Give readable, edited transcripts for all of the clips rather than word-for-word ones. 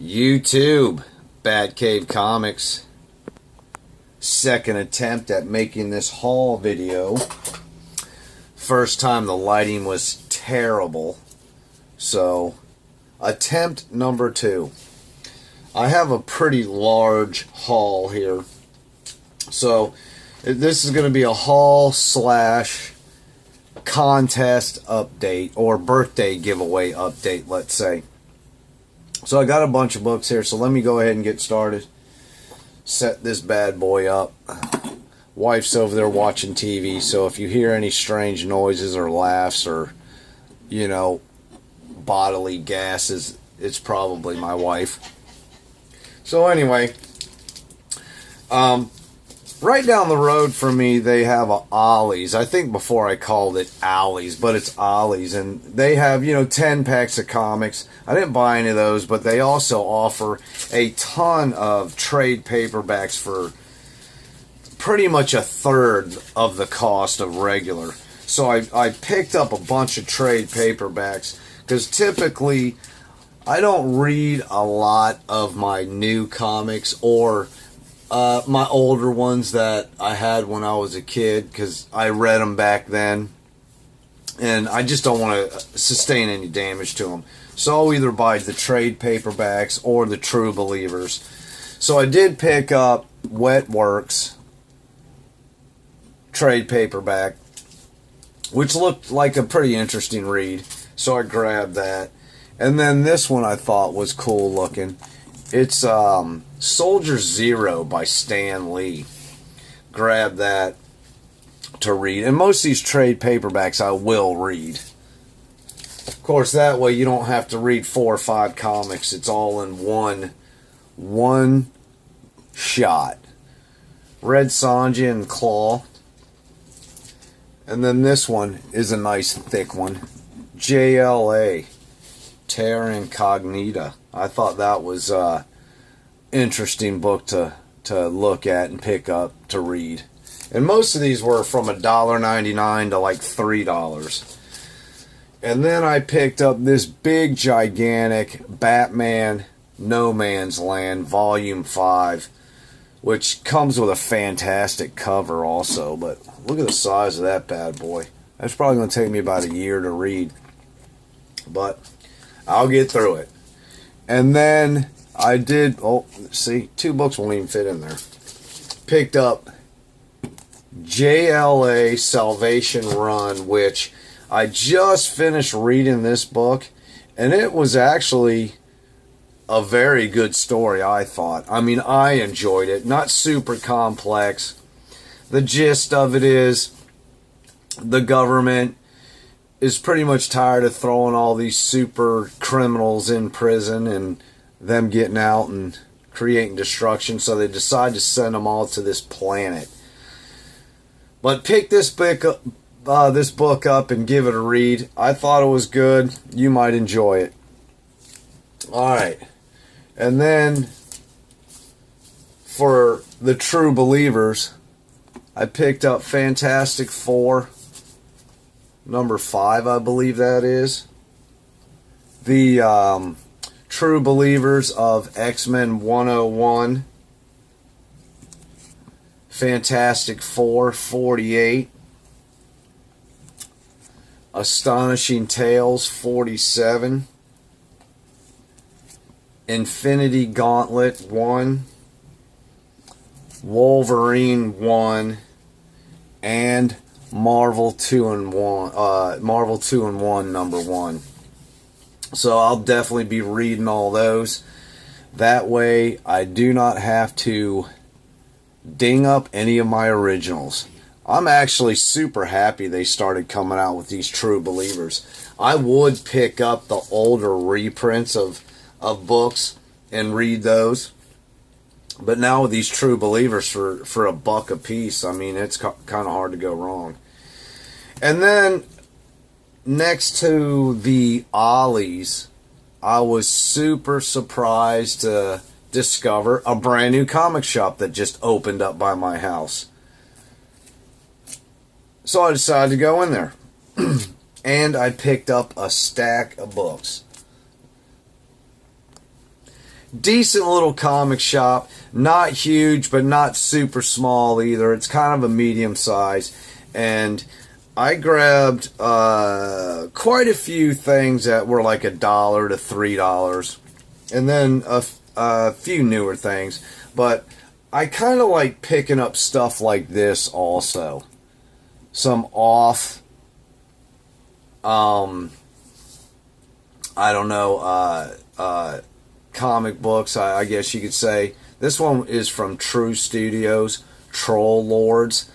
YouTube, Batcave Comics. Second attempt at making this haul video. First time the lighting was terrible. So, attempt number 2. I have a pretty large haul here. So, this is going to be a haul slash contest update or birthday giveaway update, let's say. So I got a bunch of books here, so let me go ahead and get started. Set this bad boy up. Wife's over there watching TV, so if you hear any strange noises or laughs or, you know, bodily gases, it's probably my wife. So anyway, right down the road from me, they have a Ollie's. I think before I called it Alley's, but it's Ollie's. And they have, 10 packs of comics. I didn't buy any of those, but they also offer a ton of trade paperbacks for pretty much a third of the cost of regular. So I picked up a bunch of trade paperbacks because typically I don't read a lot of my new comics or my older ones that I had when I was a kid, because I read them back then and I just don't want to sustain any damage to them. So I'll either buy the trade paperbacks or the True Believers. So I did pick up Wetworks trade paperback, which looked like a pretty interesting read, so I grabbed that. And then this one I thought was cool looking. It's Soldier Zero by Stan Lee. Grab that to read. And most of these trade paperbacks I will read. Of course, that way you don't have to read 4 or 5 comics. It's all in one shot. Red Sonja and Claw. And then this one is a nice thick one. JLA. Terra Incognita. I thought that was an interesting book to look at and pick up to read. And most of these were from $1.99 to like $3. And then I picked up this big, gigantic Batman No Man's Land Volume 5, which comes with a fantastic cover also. But look at the size of that bad boy. That's probably going to take me about a year to read. But I'll get through it. And then I did, see, 2 books won't even fit in there. Picked up JLA Salvation Run, which I just finished reading this book, and it was actually a very good story, I thought. I mean, I enjoyed it. Not super complex. The gist of it is the government is pretty much tired of throwing all these super criminals in prison and them getting out and creating destruction, so they decide to send them all to this planet. But pick this book up and give it a read. I thought it was good. You might enjoy it. Alright. And then for the True Believers, I picked up Fantastic Four number 5, I believe that is. The True Believers of X-Men 101. Fantastic Four 48. Astonishing Tales 47. Infinity Gauntlet 1. Wolverine 1. And Marvel 2-in-1, Marvel 2-in-1 number 1. So I'll definitely be reading all those. That way I do not have to ding up any of my originals. I'm actually super happy they started coming out with these True Believers. I would pick up the older reprints of books and read those. But now with these True Believers for $1 a piece, I mean, it's kind of hard to go wrong. And then next to the Ollie's, I was super surprised to discover a brand new comic shop that just opened up by my house. So I decided to go in there. And I picked up a stack of books. decent little comic shop. Not huge, but not super small either. It's kind of a medium size. And I grabbed quite a few things that were like $1 to $3. And then a few newer things. But I kind of like picking up stuff like this also. Some off, I don't know, comic books, I guess you could say. This one is from True Studios, Troll Lords.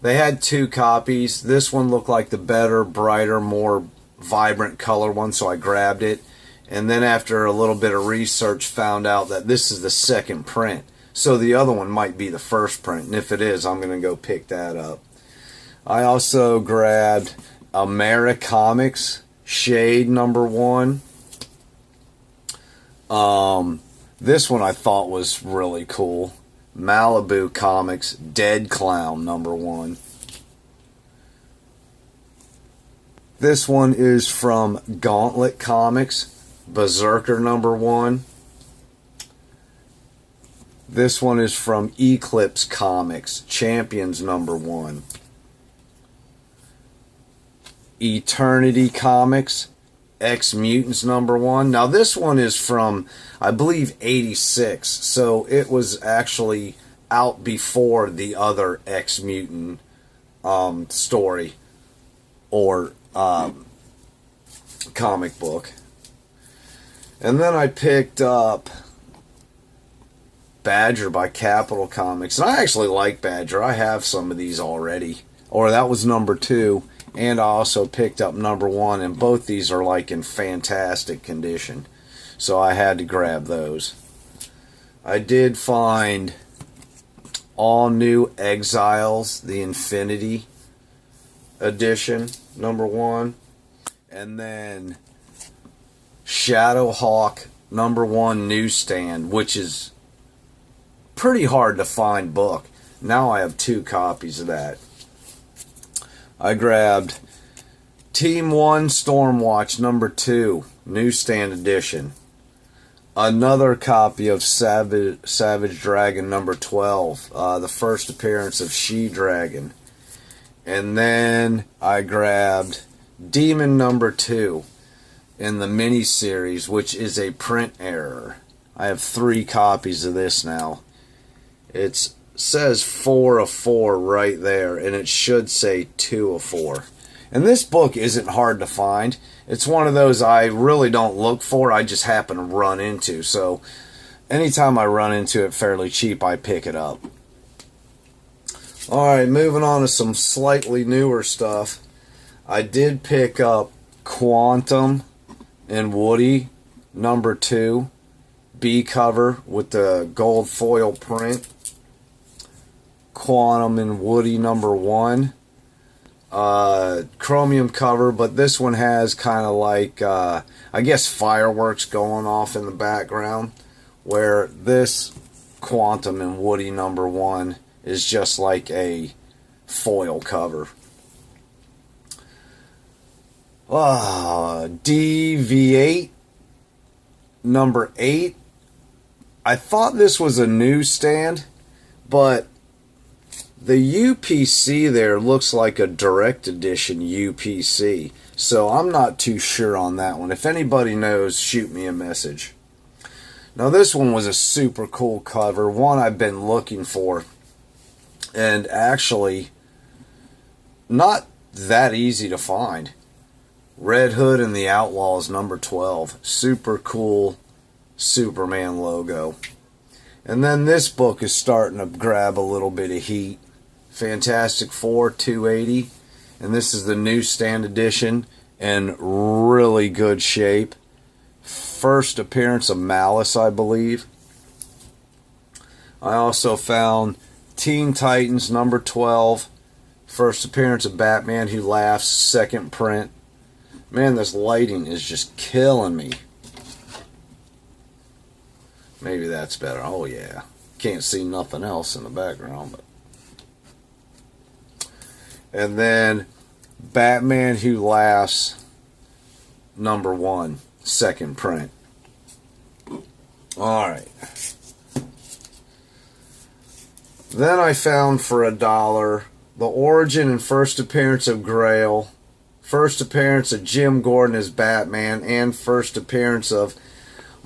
They had 2 copies. This one looked like the better, brighter, more vibrant color one, so I grabbed it. And then after a little bit of research, found out that this is the second print. So the other one might be the first print. And if it is, I'm going to go pick that up. I also grabbed Americomics Shade #1. This one I thought was really cool. Malibu Comics Dead Clown #1. This one is from Gauntlet Comics Berserker #1. This one is from Eclipse Comics Champions #1. Eternity Comics X Mutants #1. Now this one is from, I believe, 86, so it was actually out before the other X Mutant story or comic book. And then I picked up Badger by Capital Comics, and I actually like Badger. I have some of these already, or that was #2. And I also picked up #1, and both these are like in fantastic condition. So I had to grab those. I did find All New Exiles, the Infinity Edition, #1. And then Shadowhawk #1 Newsstand, which is pretty hard to find book. Now I have 2 copies of that. I grabbed Team 1 Stormwatch #2 Newsstand Edition. Another copy of Savage Dragon #12, the first appearance of She-Dragon. And then I grabbed Demon #2 in the mini-series, which is a print error. I have 3 copies of this now. It says 4 of 4 right there, and it should say 2 of 4. And this book isn't hard to find. It's one of those I really don't look for, I just happen to run into. So anytime I run into it fairly cheap, I pick it up. Alright, moving on to some slightly newer stuff. I did pick up Quantum and Woody #2 B cover with the gold foil print. Quantum and Woody #1 chromium cover, but this one has kind of like I guess fireworks going off in the background, where this Quantum and Woody #1 is just like a foil cover. DV8 #8. I thought this was a newsstand, but the UPC there looks like a direct edition UPC, so I'm not too sure on that one. If anybody knows, shoot me a message. Now this one was a super cool cover, one I've been looking for, and actually not that easy to find. Red Hood and the Outlaws #12, super cool Superman logo. And then this book is starting to grab a little bit of heat. Fantastic Four 280, and this is the newsstand edition in really good shape. First appearance of Malice, I believe. I also found Teen Titans #12, first appearance of Batman Who Laughs, second print. Man, this lighting is just killing me. Maybe that's better. Oh yeah, can't see nothing else in the background, but. And then Batman Who Laughs #1, second print. Alright. Then I found for $1 the origin and first appearance of Grail, first appearance of Jim Gordon as Batman, and first appearance of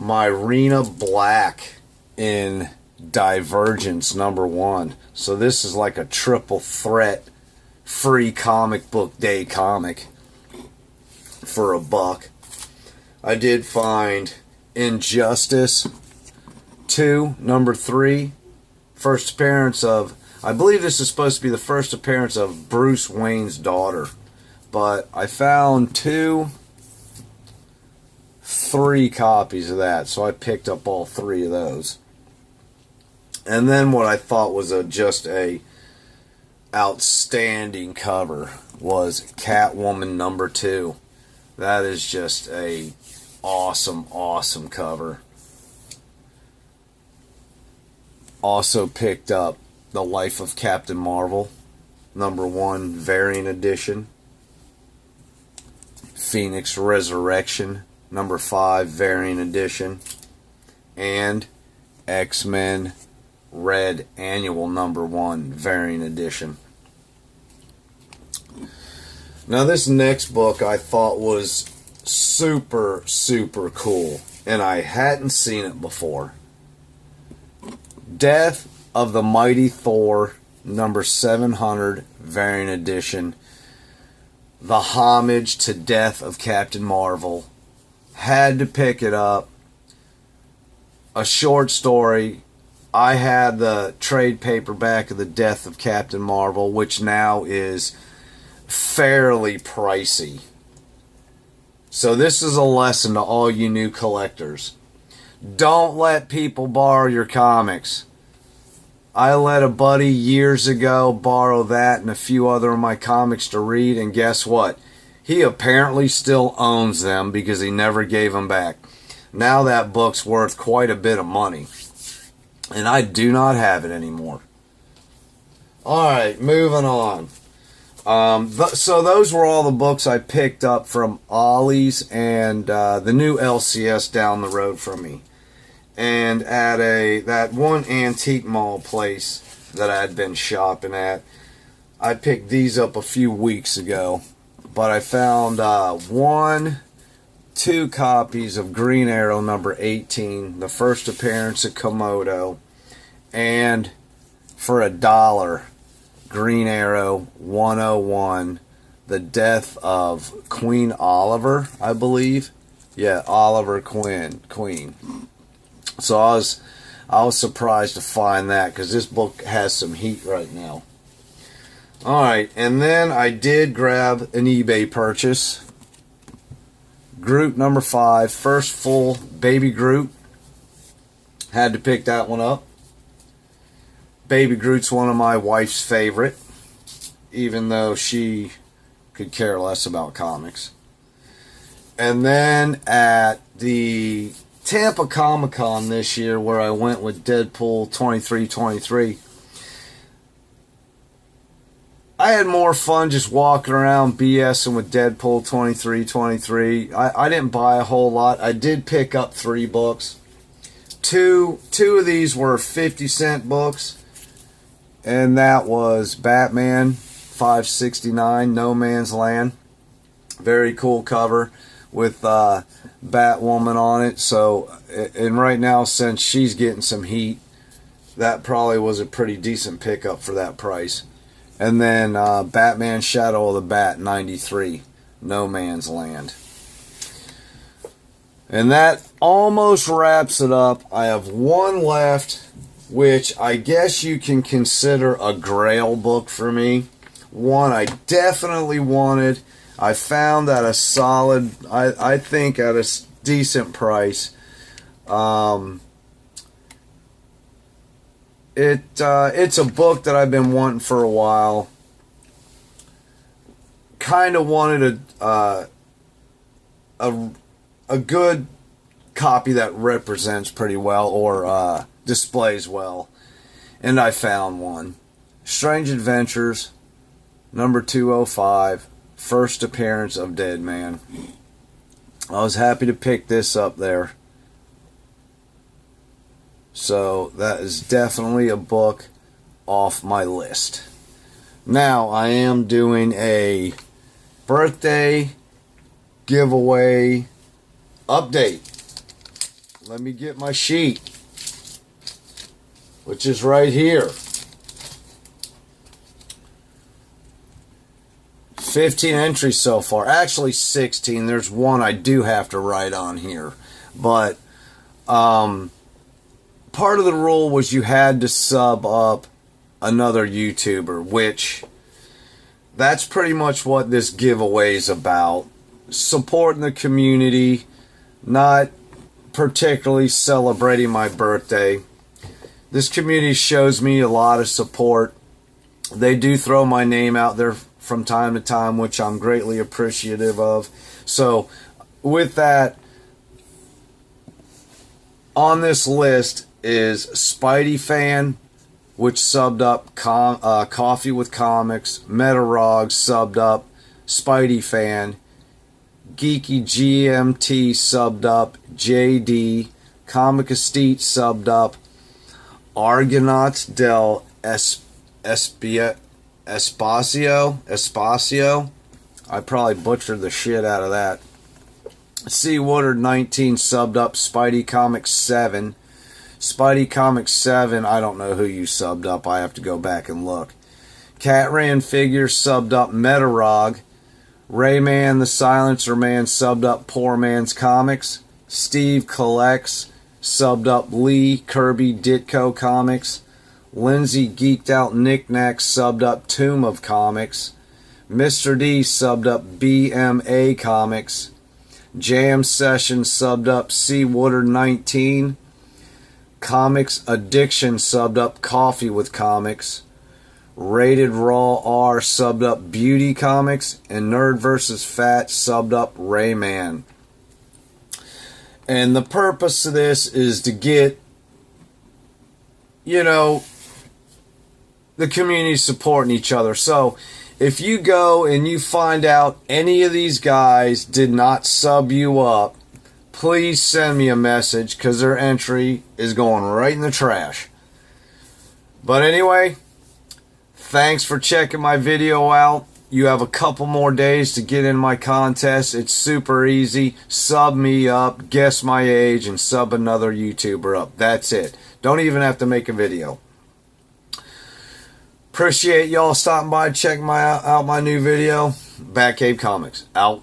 Myrina Black in Divergence #1. So this is like a triple threat free comic book day comic for $1. I did find Injustice 2, #3, first appearance of, I believe this is supposed to be the first appearance of Bruce Wayne's daughter, but I found 3 copies of that, so I picked up all 3 of those. And then what I thought was just a outstanding cover was Catwoman #2. That is just a awesome cover. Also picked up The Life of Captain Marvel #1 variant edition, Phoenix Resurrection #5 variant edition, and X-Men Red Annual #1 variant edition. Now this next book I thought was super cool, and I hadn't seen it before. Death of the Mighty Thor #700 variant edition. The homage to Death of Captain Marvel. Had to pick it up. A short story. I had the trade paperback of the Death of Captain Marvel, which now is fairly pricey. So this is a lesson to all you new collectors. Don't let people borrow your comics. I let a buddy years ago borrow that and a few other of my comics to read, and guess what? He apparently still owns them because he never gave them back. Now that book's worth quite a bit of money, and I do not have it anymore. Alright, moving on. So those were all the books I picked up from Ollie's and the new LCS down the road from me. And at that one antique mall place that I had been shopping at, I picked these up a few weeks ago. But I found 2 copies of Green Arrow #18, the first appearance of Komodo, and for $1, Green Arrow 101, the death of Queen Oliver, I believe. Yeah, Oliver Queen. So I was surprised to find that, because this book has some heat right now. Alright, and then I did grab an eBay purchase. Groot #5, first full Baby Groot. Had to pick that one up. Baby Groot's one of my wife's favorite, even though she could care less about comics. And then at the Tampa Comic Con this year, where I went with Deadpool 2323, I had more fun just walking around BSing with Deadpool 2323. I didn't buy a whole lot. I did pick up 3 books. Two of these were 50-cent books, and that was Batman 569 No Man's Land. Very cool cover with Batwoman on it. So, and right now, since she's getting some heat, that probably was a pretty decent pickup for that price. And then Batman Shadow of the Bat 93 No Man's Land. And that almost wraps it up. I have one left, which I guess you can consider a Grail book for me. One I definitely wanted. I found at a solid, I think at a decent price. It's a book that I've been wanting for a while. Kind of wanted a good copy that represents pretty well, or displays well, and I found one. Strange Adventures #205, first appearance of Dead Man. I was happy to pick this up there. So that is definitely a book off my list. Now I am doing a birthday giveaway update. Let me get my sheet, which is right here. 15 entries so far. Actually 16. There's one I do have to write on here. But part of the rule was you had to sub up another YouTuber, which that's pretty much what this giveaway is about. Supporting the community, not particularly celebrating my birthday. This community shows me a lot of support. They do throw my name out there from time to time, which I'm greatly appreciative of. So with that, on this list is Spidey Fan, which subbed up Coffee with Comics. Metarog subbed up Spidey Fan. Geeky GMT subbed up JD. Comic Estate subbed up Argonauts del Espacio. I probably butchered the shit out of that. C. Woodard 19 subbed up Spidey Comics 7. Spidey Comics 7, I don't know who you subbed up. I have to go back and look. Catran Figures subbed up Metarog. Rayman the Silencer Man subbed up Poor Man's Comics. Steve Collects subbed up Lee Kirby Ditko Comics. Lindsay Geeked Out Knickknack subbed up Tomb of Comics. Mr. D subbed up BMA Comics. Jam Session subbed up C. Woodard 19. Comics Addiction subbed up Coffee with Comics. Rated Raw R subbed up Beauty Comics. And Nerd vs. Fat subbed up Rayman. And the purpose of this is to get, the community supporting each other. So if you go and you find out any of these guys did not sub you up, please send me a message, because their entry is going right in the trash. But anyway, thanks for checking my video out. You have a couple more days to get in my contest. It's super easy. Sub me up, guess my age, and sub another YouTuber up. That's it. Don't even have to make a video. Appreciate y'all stopping by, checking out my new video. Batcave Comics, out.